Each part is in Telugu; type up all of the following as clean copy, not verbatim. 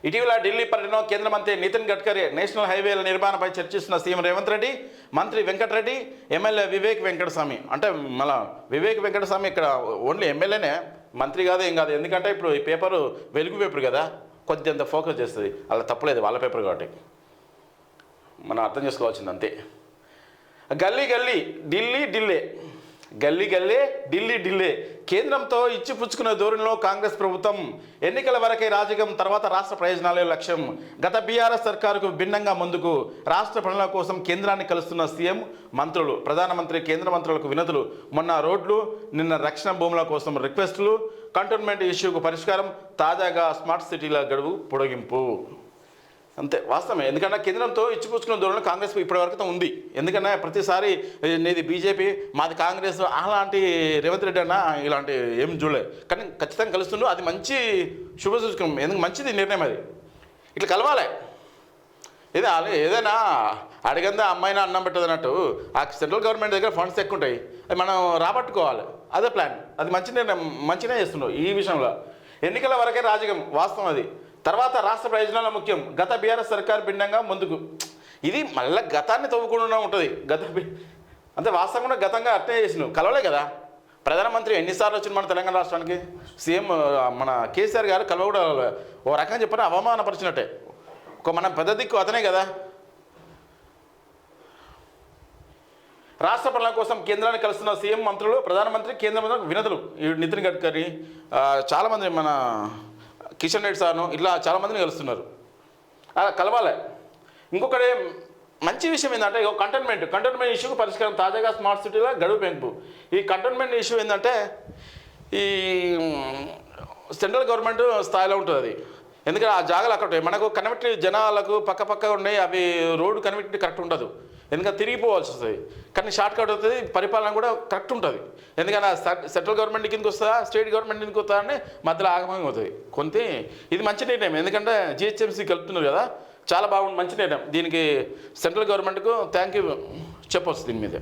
ఇటీవల ఢిల్లీ పర్యటనలో కేంద్ర మంత్రి నితిన్ గడ్కరీ నేషనల్ హైవేల నిర్మాణంపై చర్చిస్తున్న సీఎం రేవంత్ రెడ్డి, మంత్రి వెంకటరెడ్డి, ఎమ్మెల్యే వివేక్ వెంకటస్వామి. అంటే మళ్ళా వివేక్ వెంకటస్వామి ఇక్కడ ఓన్లీ ఎమ్మెల్యేనే, మంత్రి కాదు ఏం కాదు. ఎందుకంటే ఇప్పుడు ఈ పేపరు వెలుగు పేపర్ కదా, కొద్దింత ఫోకస్ చేస్తుంది. అలా తప్పలేదు, వాళ్ళ పేపర్ కాబట్టి మనం అర్థం చేసుకోవాల్సింది అంతే. గల్లీ గల్లీ ఢిల్లీ ఢిల్లీ, గల్లీ గల్లీ ఢిల్లీ ఢిల్లీ. కేంద్రంతో ఇచ్చిపుచ్చుకునే ధోరణిలో కాంగ్రెస్ ప్రభుత్వం. ఎన్నికల వరకే రాజకీయం, తర్వాత రాష్ట్ర ప్రయోజనాలే లక్ష్యం. గత బీఆర్ఎస్ సర్కారుకు భిన్నంగా ముందుకు రాష్ట్ర పనుల కోసం కేంద్రాన్ని కలుస్తున్న సీఎం, మంత్రులు. ప్రధానమంత్రి కేంద్ర మంత్రులకు వినతులు. మొన్న రోడ్లు, నిన్న రక్షణ భూముల కోసం రిక్వెస్టులు. కంటోన్మెంట్ ఇష్యూకు పరిష్కారం. తాజాగా స్మార్ట్ సిటీల గడువు పొడిగింపు. అంతే వాస్తవమే. ఎందుకంటే కేంద్రంతో ఇచ్చిపుచ్చుకున్న ధోరణి కాంగ్రెస్ ఇప్పటివరకు ఉంది. ఎందుకంటే ప్రతిసారి నీది బీజేపీ, మాది కాంగ్రెస్, అలాంటి రేవంత్ రెడ్డి అన్న ఇలాంటి ఏం చూడలేదు. కానీ ఖచ్చితంగా కలుస్తుండ్రు. అది మంచి శుభసూచకం. ఎందుకు మంచిది నిర్ణయం అది. ఇట్లా కలవాలి. ఏదైనా అడిగందా అమ్మాయినా అన్నం పెట్టదు అన్నట్టు ఆ సెంట్రల్ గవర్నమెంట్ దగ్గర ఫండ్స్ ఎక్కువ ఉంటాయి, అది మనం రాబట్టుకోవాలి. అదే ప్లాన్. అది మంచి నిర్ణయం, మంచిగా చేస్తున్నావు ఈ విషయంలో. ఎన్నికల వరకే రాజకీయం, వాస్తవం అది. తర్వాత రాష్ట్ర ప్రయోజనాల ముఖ్యం. గత బీఆర్ఎస్ సర్కార్ భిన్నంగా ముందుకు. ఇది మళ్ళీ గతాన్ని తవ్వుకుండా ఉంటుంది. అంతే వాస్తవంగా గతంగా అట్నే చేసినావు. కలవలే కదా ప్రధానమంత్రి. ఎన్నిసార్లు వచ్చింది మన తెలంగాణ రాష్ట్రానికి? సీఎం మన కేసీఆర్ గారు కలవ కూడా ఓ రకంగా చెప్పిన అవమానపరిచినట్టే. మన పెద్ద దిక్కు అతనే కదా. రాష్ట్ర పనుల కోసం కేంద్రాన్ని కలుస్తున్న సీఎం, మంత్రులు. ప్రధానమంత్రి కేంద్ర మంత్రులకు వినతులు. నితిన్ గడ్కరీ, చాలామంది మన కిషన్ రెడ్డి సార్ను, ఇట్లా చాలామందిని కలుస్తున్నారు. కలవాలి. ఇంకొకటి మంచి విషయం ఏంటంటే కంటోన్మెంట్ ఇష్యూకు పరిష్కారం. తాజాగా స్మార్ట్ సిటీలో గడువు పెంపు. ఈ కంటోన్మెంట్ ఇష్యూ ఏంటంటే ఈ సెంట్రల్ గవర్నమెంట్ స్థాయిలో ఉంటుంది అది. ఎందుకంటే ఆ జాగాలు అక్కడ ఉంటాయి. మనకు కనెక్టివిటీ జనాలకు పక్క ఉన్నాయి. అవి రోడ్డు కనెక్టివిటీ కరెక్ట్ ఉండదు. ఎందుకంటే తిరిగిపోవాల్సి వస్తుంది. కానీ షార్ట్ కట్ అవుతుంది. పరిపాలన కూడా కరెక్ట్ ఉంటుంది. ఎందుకంటే సెంట్రల్ గవర్నమెంట్ కిందకి వస్తుందా, స్టేట్ గవర్నమెంట్ కిందకి వస్తుందా అని మధ్యలో ఆగమనం అవుతుంది. ఇది మంచి నిర్ణయం. ఎందుకంటే జిహెచ్ఎంసీ కలుపుతున్నారు కదా, చాలా బాగుంది, మంచి నిర్ణయం. దీనికి సెంట్రల్ గవర్నమెంట్కు థ్యాంక్ యూ చెప్పవచ్చు. దీని మీద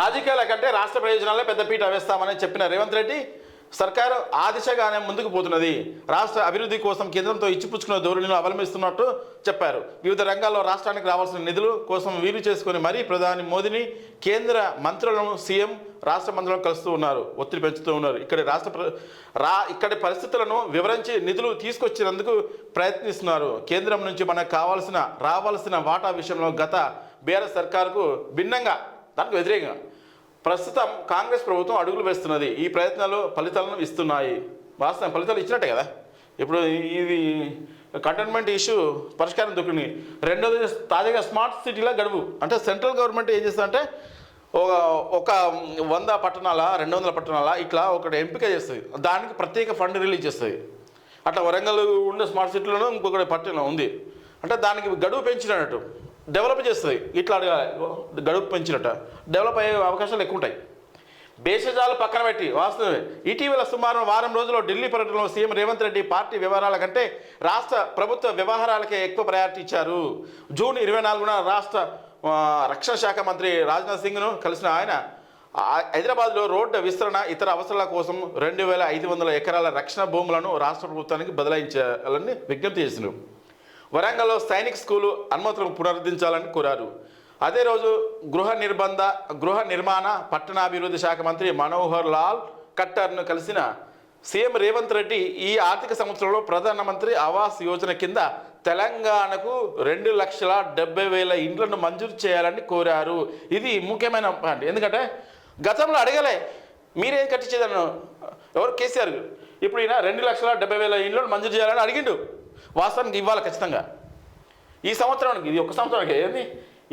రాజకీయాల కంటే రాష్ట్ర ప్రయోజనాలే పెద్దపీట వేస్తామని చెప్పిన రేవంత్ రెడ్డి సర్కారు ఆ దిశగానే ముందుకు పోతున్నది. రాష్ట్ర అభివృద్ధి కోసం కేంద్రంతో ఇచ్చిపుచ్చుకున్న ధోరణిని అవలంబిస్తున్నట్టు చెప్పారు. వివిధ రంగాల్లో రాష్ట్రానికి రావాల్సిన నిధులు కోసం వీలు చేసుకుని మరీ ప్రధాని మోదీని, కేంద్ర మంత్రులను సీఎం రాష్ట్ర మంత్రులను కలుస్తూ ఉన్నారు, ఒత్తిడి పెంచుతూ ఉన్నారు. ఇక్కడి పరిస్థితులను వివరించి నిధులు తీసుకొచ్చినందుకు ప్రయత్నిస్తున్నారు. కేంద్రం నుంచి మనకు రావాల్సిన వాటా విషయంలో గత బీఆర్ఎస్ సర్కారుకు భిన్నంగా, దానికి వ్యతిరేకంగా ప్రస్తుతం కాంగ్రెస్ ప్రభుత్వం అడుగులు వేస్తున్నది. ఈ ప్రయత్నాలు ఫలితాలను ఇస్తున్నాయి. వాస్తవం ఫలితాలు ఇచ్చినట్టే కదా. ఇప్పుడు ఇది కంటోన్మెంట్ ఇష్యూ పరిష్కారం దొరికింది. రెండోది తాజాగా స్మార్ట్ సిటీల గడువు. అంటే సెంట్రల్ గవర్నమెంట్ ఏం చేస్తుందంటే ఒక 100 పట్టణాల 200 పట్టణాల ఇట్లా ఒకటి ఎంపిక చేస్తుంది. దానికి ప్రత్యేక ఫండ్ రిలీజ్ చేస్తుంది. అట్లా వరంగల్ ఉండే స్మార్ట్ సిటీలోనూ ఇంకొకటి పట్టణం ఉంది. అంటే దానికి గడువు పెంచినట్టు డెవలప్ చేస్తుంది. ఇట్లా అడగాలి, గడువు పెంచినట్ట డెవలప్ అయ్యే అవకాశాలు ఎక్కువ ఉంటాయి. భేషజాలు పక్కన పెట్టి వాస్తవమే. ఇటీవల సుమారు వారం రోజుల్లో ఢిల్లీ పర్యటనలో సీఎం రేవంత్ రెడ్డి పార్టీ వ్యవహారాల కంటే రాష్ట్ర ప్రభుత్వ వ్యవహారాలకే ఎక్కువ ప్రయారిటీ ఇచ్చారు. జూన్ 24న రాష్ట్ర రక్షణ శాఖ మంత్రి రాజ్నాథ్ సింగ్ను కలిసిన ఆయన హైదరాబాద్లో రోడ్డు విస్తరణ, ఇతర అవసరాల కోసం 2500 ఎకరాల రక్షణ భూములను రాష్ట్ర ప్రభుత్వానికి బదలాయించాలని విజ్ఞప్తి చేసినారు. వరంగల్లో సైనిక్ స్కూలు అనుమతులను పునరుద్ధరించాలని కోరారు. అదే రోజు గృహ నిర్మాణ పట్టణాభివృద్ధి శాఖ మంత్రి మనోహర్ లాల్ ఖట్టర్ను కలిసిన సీఎం రేవంత్ రెడ్డి ఈ ఆర్థిక సంవత్సరంలో ప్రధానమంత్రి ఆవాస్ యోజన కింద తెలంగాణకు 2,70,000 ఇండ్లను మంజూరు చేయాలని కోరారు. ఇది ముఖ్యమైన పాయింట్. ఎందుకంటే గతంలో అడగలే, మీరేం కట్టించేదను ఎవరు కేసీఆర్. ఇప్పుడు ఈయన 2,70,000 ఇండ్లను మంజూరు చేయాలని అడిగిండు. వాస్తవానికి ఇవ్వాలి ఖచ్చితంగా. ఈ సంవత్సరానికి, ఇది ఒక సంవత్సరానికి ఏంది,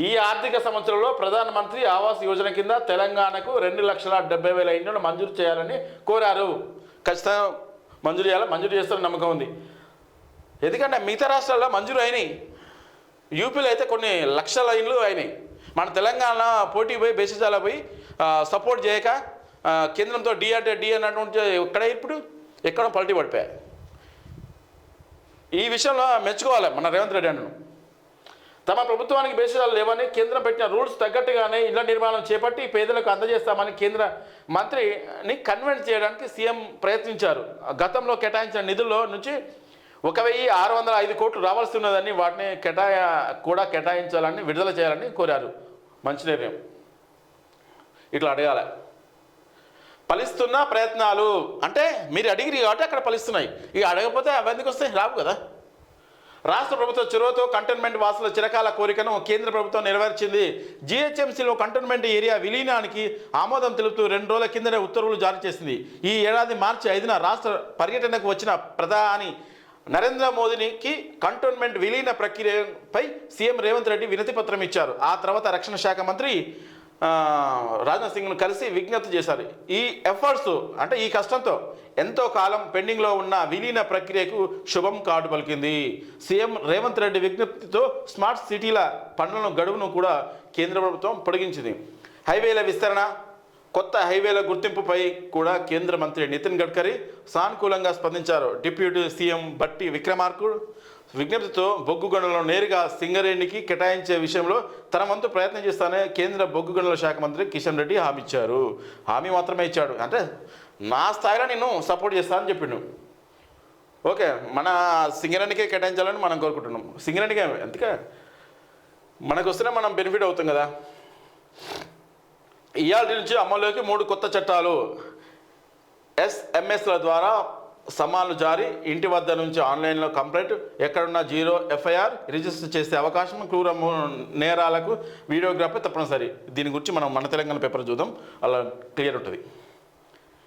ఈ ఆర్థిక సంవత్సరంలో ప్రధానమంత్రి ఆవాస్ యోజన కింద తెలంగాణకు 2,70,000 ఇండ్లను మంజూరు చేయాలని కోరారు. ఖచ్చితంగా మంజూరు చేయాలి, మంజూరు చేస్తారని నమ్మకం ఉంది. ఎందుకంటే మిగతా రాష్ట్రాల్లో మంజూరు అయినాయి. యూపీలో అయితే కొన్ని లక్షల ఇండ్లు అయినాయి. మన తెలంగాణ పోటీ పోయి బేసిజాల పోయి సపోర్ట్ చేయక కేంద్రంతో డి అన్నటువంటి ఎక్కడో పల్టీ పడిపోయాయి. ఈ విషయంలో మెచ్చుకోవాలి మన రేవంత్ రెడ్డి అన్నను. తమ ప్రభుత్వానికి బేసిజాలు లేవని, కేంద్రం పెట్టిన రూల్స్ తగ్గట్టుగానే ఇళ్ల నిర్మాణం చేపట్టి పేదలకు అందజేస్తామని కేంద్ర మంత్రిని కన్విన్స్ చేయడానికి సీఎం ప్రయత్నించారు. గతంలో కేటాయించిన నిధుల్లో నుంచి 1,605 కోట్లు రావాల్సి ఉన్నదని వాటిని కేటాయించాలని విడుదల చేయాలని కోరారు. మంచి నిర్ణయం. ఇట్లా అడగాలి. ఫలిస్తున్న ప్రయత్నాలు అంటే మీరు అడిగిరి కాబట్టి అక్కడ ఫలిస్తున్నాయి. ఇక అడగకపోతే అవి ఎందుకు వస్తాయి? రావు కదా. రాష్ట్ర ప్రభుత్వ చొరవతో కంటోన్మెంట్ వాసుల చిరకాల కోరికను కేంద్ర ప్రభుత్వం నెరవేర్చింది. జీహెచ్ఎంసీలో కంటోన్మెంట్ ఏరియా విలీనానికి ఆమోదం తెలుపుతూ 2 రోజుల కిందనే ఉత్తర్వులు జారీ చేసింది. ఈ ఏడాది మార్చి 5న రాష్ట్ర పర్యటనకు వచ్చిన ప్రధాని నరేంద్ర మోదీకి కంటోన్మెంట్ విలీన ప్రక్రియపై సీఎం రేవంత్ రెడ్డి వినతి పత్రం ఇచ్చారు. ఆ తర్వాత రక్షణ శాఖ మంత్రి రాజ్నాథ్ సింగ్ను కలిసి విజ్ఞప్తి చేశారు. ఈ ఎఫర్ట్స్ అంటే ఈ కష్టంతో ఎంతో కాలం పెండింగ్లో ఉన్న విలీన ప్రక్రియకు శుభం కార్డు పలికింది. సీఎం రేవంత్ రెడ్డి విజ్ఞప్తితో స్మార్ట్ సిటీల పనుల గడువును కూడా కేంద్ర ప్రభుత్వం పొడిగించింది. హైవేల విస్తరణ, కొత్త హైవేల గుర్తింపుపై కూడా కేంద్ర మంత్రి నితిన్ గడ్కరీ సానుకూలంగా స్పందించారు. డిప్యూటీ సీఎం బట్టి విక్రమార్క విజ్ఞప్తితో బొగ్గు గనులను నేరుగా సింగరేణికి కేటాయించే విషయంలో తన వంతు ప్రయత్నం చేస్తానని కేంద్ర బొగ్గు గనుల శాఖ మంత్రి కిషన్ రెడ్డి హామీ ఇచ్చారు. హామీ మాత్రమే ఇచ్చాడు, అంటే నా స్థాయిలో నేను సపోర్ట్ చేస్తానని చెప్పిండు. ఓకే, మన సింగరేణికే కేటాయించాలని మనం కోరుకుంటున్నాం. సింగరేణికే ఎందుకే మనకు వస్తేనే మనం బెనిఫిట్ అవుతాం కదా. ఇవాళ నుంచి అమల్లోకి 3 కొత్త చట్టాలు. ఎస్ఎంఎస్ల ద్వారా సమాన్లు జారీ, ఇంటి వద్ద నుంచి ఆన్లైన్లో కంప్లైంట్, ఎక్కడున్నా 0 ఎఫ్ఐఆర్ రిజిస్టర్ చేసే అవకాశం, క్రూర నేరాలకు వీడియోగ్రాఫీ తప్పనిసరి. దీని గురించి మనం మన తెలంగాణ పేపర్ చూద్దాం, అలా క్లియర్ ఉంటుంది.